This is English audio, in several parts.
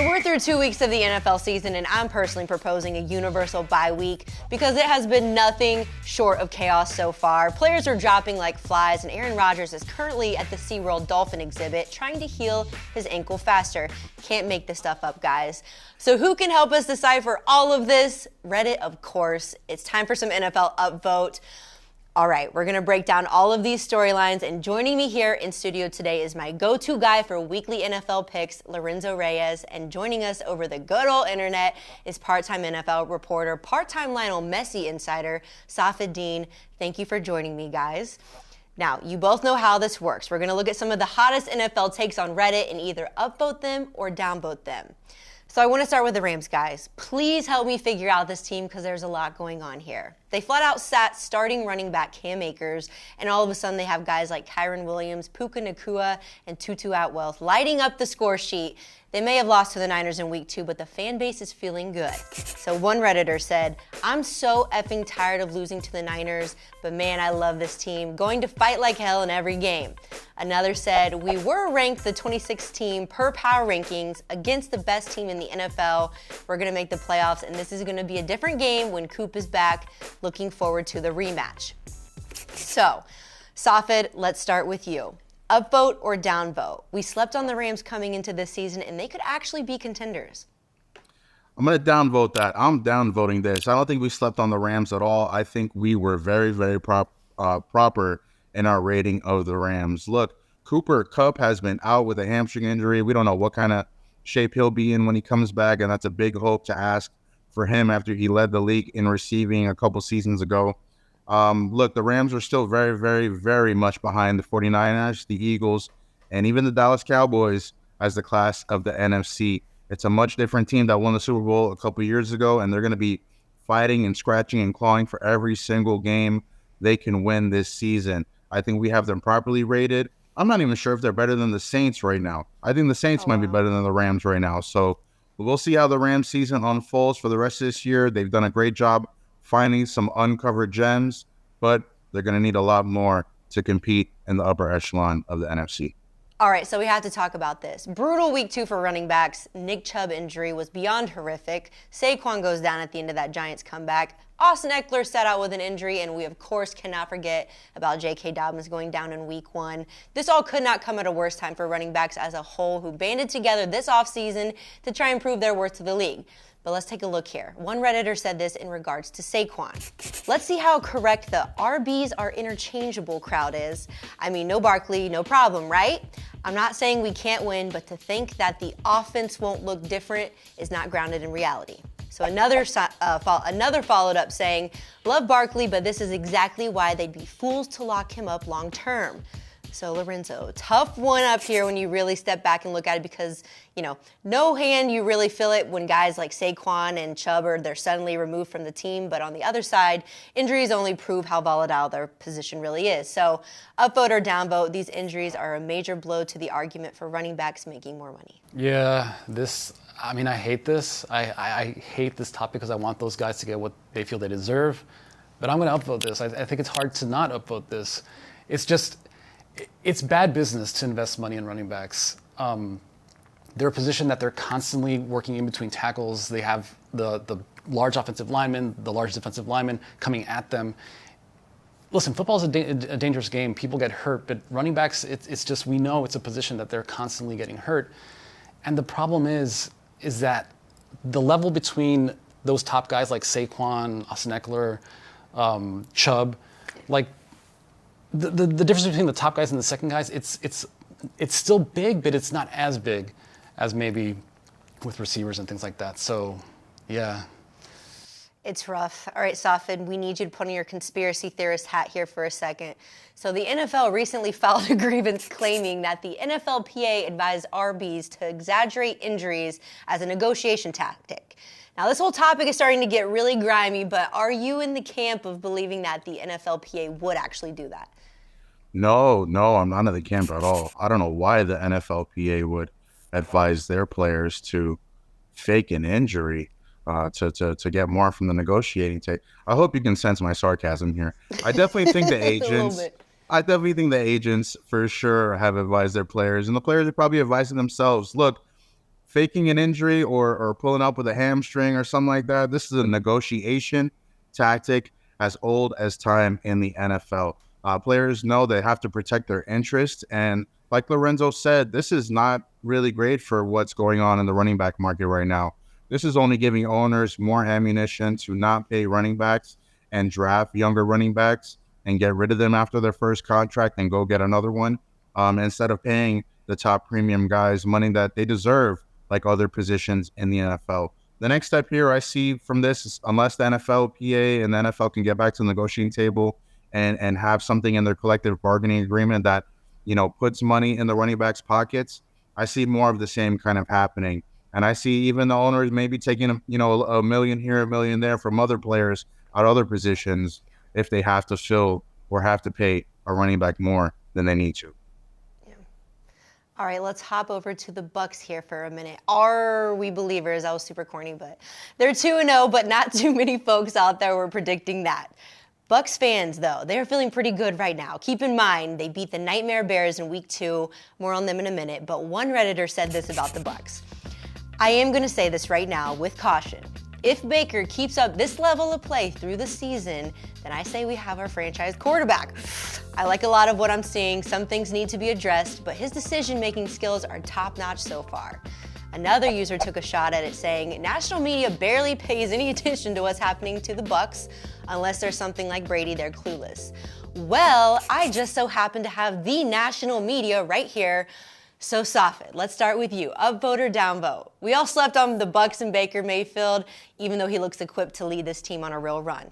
So we're through 2 weeks of the NFL season, and I'm personally proposing a universal bye week because it has been nothing short of chaos so far. Players are dropping like flies, and Aaron Rodgers is currently at the SeaWorld Dolphin exhibit trying to heal his ankle faster. Can't make this stuff up, guys. So who can help us decipher all of this? Reddit, of course. It's time for some NFL Upvote. All right, we're going to break down all of these storylines, and joining me here in studio today is my go-to guy for weekly NFL picks, Lorenzo Reyes, and joining us over the good old internet is part-time NFL reporter, part-time Lionel Messi insider, Safid Dean. Thank you for joining me, guys. Now, you both know how this works. We're going to look at some of the hottest NFL takes on Reddit and either upvote them or downvote them. So I want to start with the Rams, guys. Please help me figure out this team because there's a lot going on here. They flat out sat starting running back Cam Akers, and all of a sudden they have guys like Kyren Williams, Puka Nacua, and Tutu Atwell lighting up the score sheet. They may have lost to the Niners in week 2, but the fan base is feeling good. So one Redditor said, "I'm so effing tired of losing to the Niners, but man, I love this team. Going to fight like hell in every game." Another said, "We were ranked the 26th team per power rankings against the best team in the NFL. We're going to make the playoffs, and this is going to be a different game when Coop is back. Looking forward to the rematch." So, Safid, let's start with you. Upvote or downvote? We slept on the Rams coming into this season, and they could actually be contenders. I'm going to downvote that. I'm downvoting this. I don't think we slept on the Rams at all. I think we were very, very proper in our rating of the Rams. Look, Cooper Kupp has been out with a hamstring injury. We don't know what kind of shape he'll be in when he comes back, and that's a big hope to ask for him after he led the league in receiving a couple seasons ago. Look, the Rams are still very, very, very much behind the 49ers, the Eagles, and even the Dallas Cowboys as the class of the NFC. It's a much different team that won the Super Bowl a couple years ago, and they're going to be fighting and scratching and clawing for every single game they can win this season. I think we have them properly rated. I'm not even sure if they're better than the Saints right now. I think the Saints might be better than the Rams right now. So we'll see how the Rams season unfolds for the rest of this year. They've done a great job finding some uncovered gems, but they're going to need a lot more to compete in the upper echelon of the NFC. All right, so we have to talk about this. Brutal week 2 for running backs. Nick Chubb injury was beyond horrific. Saquon goes down at the end of that Giants comeback. Austin Eckler sat out with an injury, and we, of course, cannot forget about J.K. Dobbins going down in week 1. This all could not come at a worse time for running backs as a whole who banded together this offseason to try and prove their worth to the league. But let's take a look here. One Redditor said this in regards to Saquon. Let's see how correct the RBs are interchangeable crowd is. I mean, no Barkley, no problem, right? I'm not saying we can't win, but to think that the offense won't look different is not grounded in reality. So another followed up saying, "Love Barkley, but this is exactly why they'd be fools to lock him up long term." So Lorenzo, tough one up here when you really step back and look at it because, no hand, you really feel it when guys like Saquon and Chubb they're suddenly removed from the team. But on the other side, injuries only prove how volatile their position really is. So upvote or downvote, these injuries are a major blow to the argument for running backs making more money. Yeah, I hate this. I hate this topic because I want those guys to get what they feel they deserve. But I'm going to upvote this. I think it's hard to not upvote this. It's bad business to invest money in running backs. They're a position that they're constantly working in between tackles. They have the large offensive linemen, the large defensive linemen coming at them. Listen, football is a dangerous game. People get hurt, but running backs, it's just, we know it's a position that they're constantly getting hurt. And the problem is that the level between those top guys like Saquon, Austin Eckler, Chubb, like, the difference between the top guys and the second guys, it's still big, but it's not as big as maybe with receivers and things like that. So, yeah. It's rough. All right, Safid, we need you to put on your conspiracy theorist hat here for a second. So the NFL recently filed a grievance claiming that the NFLPA advised RBs to exaggerate injuries as a negotiation tactic. Now, this whole topic is starting to get really grimy, but are you in the camp of believing that the NFLPA would actually do that? No, I'm not in the camp at all. I don't know why the NFLPA would advise their players to fake an injury to get more from the negotiating tape. I hope you can sense my sarcasm here. I definitely think the agents for sure have advised their players, and the players are probably advising themselves. Look, faking an injury or pulling up with a hamstring or something like that. This is a negotiation tactic as old as time in the NFL. Players know they have to protect their interest. And like Lorenzo said, this is not really great for what's going on in the running back market right now. This is only giving owners more ammunition to not pay running backs and draft younger running backs and get rid of them after their first contract and go get another one, instead of paying the top premium guys money that they deserve, like other positions in the NFL. The next step here I see from this is, unless the NFLPA and the NFL can get back to the negotiating table and have something in their collective bargaining agreement that, puts money in the running backs' pockets, I see more of the same kind of happening. And I see even the owners maybe taking, a million here, a million there from other players at other positions if they have to fill or have to pay a running back more than they need to. All right, let's hop over to the Bucs here for a minute. Are we believers? That was super corny, but they're 2-0, but not too many folks out there were predicting that. Bucs fans, though, they're feeling pretty good right now. Keep in mind, they beat the Nightmare Bears in Week 2. More on them in a minute, but one Redditor said this about the Bucs. I am going to say this right now with caution. If Baker keeps up this level of play through the season, then I say we have our franchise quarterback. I like a lot of what I'm seeing. Some things need to be addressed, but his decision-making skills are top-notch so far. Another user took a shot at it saying, national media barely pays any attention to what's happening to the Bucs. Unless there's something like Brady, they're clueless. Well, I just so happen to have the national media right here. So Safid, let's start with you. Upvote or downvote? We all slept on the Bucs and Baker Mayfield, even though he looks equipped to lead this team on a real run.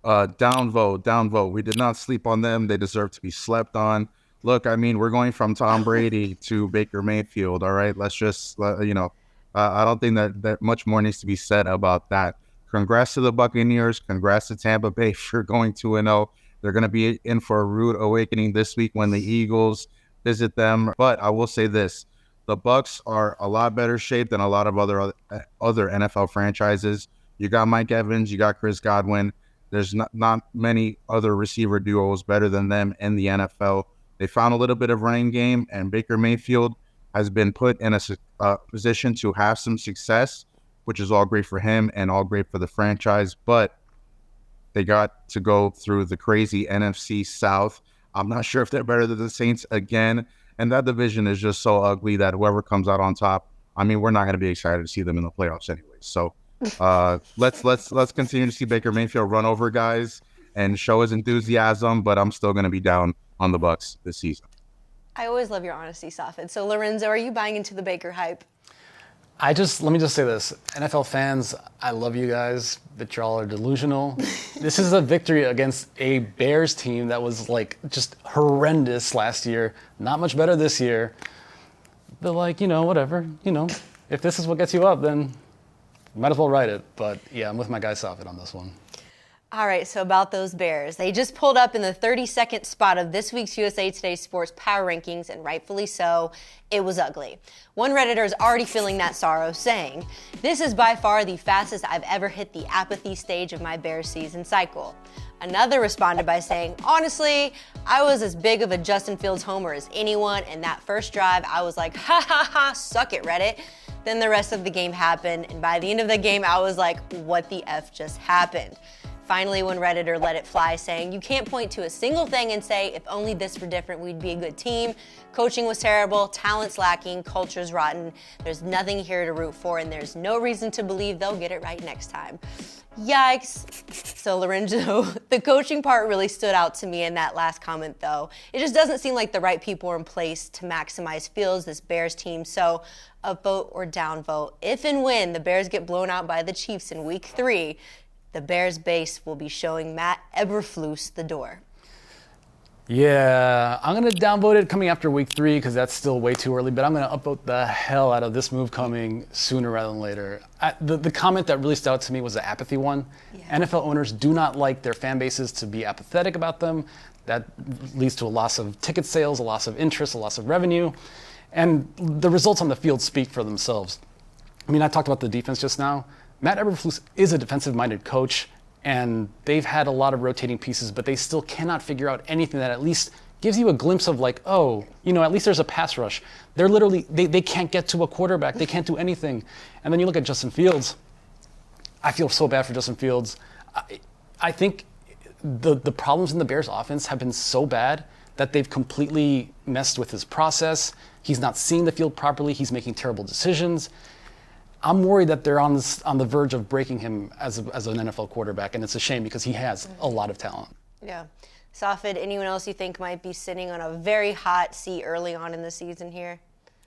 Downvote. We did not sleep on them. They deserve to be slept on. Look, we're going from Tom Brady to Baker Mayfield. All right, let's just, I don't think that much more needs to be said about that. Congrats to the Buccaneers. Congrats to Tampa Bay for going 2-0. They're going to be in for a rude awakening this week when the Eagles visit them. But I will say this, the Bucs are a lot better shape than a lot of other NFL franchises. You got Mike Evans, you got Chris Godwin. There's not many other receiver duos better than them in the NFL. They found a little bit of running game, and Baker Mayfield has been put in a position to have some success, which is all great for him and all great for the franchise. But they got to go through the crazy NFC South. I'm not sure if they're better than the Saints again. And that division is just so ugly that whoever comes out on top, we're not going to be excited to see them in the playoffs anyway. So let's continue to see Baker Mayfield run over guys and show his enthusiasm, but I'm still going to be down on the Bucs this season. I always love your honesty, Safid. So Lorenzo, are you buying into the Baker hype? Let me just say this. NFL fans, I love you guys, but y'all are delusional. This is a victory against a Bears team that was just horrendous last year. Not much better this year. But whatever. If this is what gets you up, then you might as well write it. But yeah, I'm with my guy Safid on this one. All right, so about those Bears. They just pulled up in the 32nd spot of this week's USA Today Sports Power Rankings, and rightfully so. It was ugly. One Redditor is already feeling that sorrow, saying, "This is by far the fastest I've ever hit the apathy stage of my Bears season cycle." Another responded by saying, "Honestly, I was as big of a Justin Fields homer as anyone, and that first drive, I was like, ha ha ha, suck it, Reddit." Then the rest of the game happened, and by the end of the game, I was like, what the F just happened? Finally, one Redditor let it fly, saying, "You can't point to a single thing and say, if only this were different, we'd be a good team. Coaching was terrible, talent's lacking, culture's rotten. There's nothing here to root for, and there's no reason to believe they'll get it right next time." Yikes. So Lorenzo, the coaching part really stood out to me in that last comment, though. It just doesn't seem like the right people are in place to maximize Fields, this Bears team. So upvote or downvote. If and when the Bears get blown out by the Chiefs in Week 3, the Bears base will be showing Matt Eberflus the door. Yeah, I'm going to downvote it coming after Week 3 because that's still way too early, but I'm going to upvote the hell out of this move coming sooner rather than later. The comment that really stood out to me was the apathy one. Yeah. NFL owners do not like their fan bases to be apathetic about them. That leads to a loss of ticket sales, a loss of interest, a loss of revenue, and the results on the field speak for themselves. I talked about the defense just now. Matt Eberflus is a defensive-minded coach, and they've had a lot of rotating pieces, but they still cannot figure out anything that at least gives you a glimpse of like, oh, at least there's a pass rush. They're literally, they can't get to a quarterback. They can't do anything. And then you look at Justin Fields. I feel so bad for Justin Fields. I think the problems in the Bears offense have been so bad that they've completely messed with his process. He's not seeing the field properly. He's making terrible decisions. I'm worried that they're on the verge of breaking him as an NFL quarterback, and it's a shame because he has a lot of talent. Yeah. Safid, anyone else you think might be sitting on a very hot seat early on in the season here?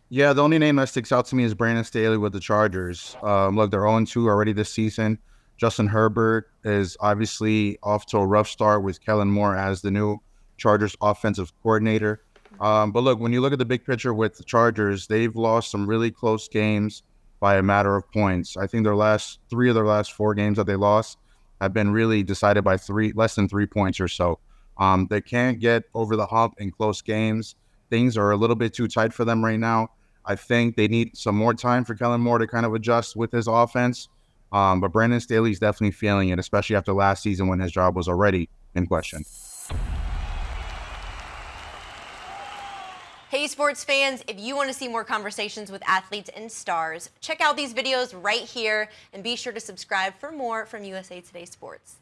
Yeah, the only name that sticks out to me is Brandon Staley with the Chargers. Look, they're 0-2 already this season. Justin Herbert is obviously off to a rough start with Kellen Moore as the new Chargers offensive coordinator. But look, when you look at the big picture with the Chargers, they've lost some really close games by a matter of points. I think three of their last 4 games that they lost have been really decided by less than 3 points or so. They can't get over the hump in close games. Things are a little bit too tight for them right now. I think they need some more time for Kellen Moore to kind of adjust with his offense. But Brandon Staley's definitely feeling it, especially after last season when his job was already in question. Hey, sports fans, if you want to see more conversations with athletes and stars, check out these videos right here and be sure to subscribe for more from USA Today Sports.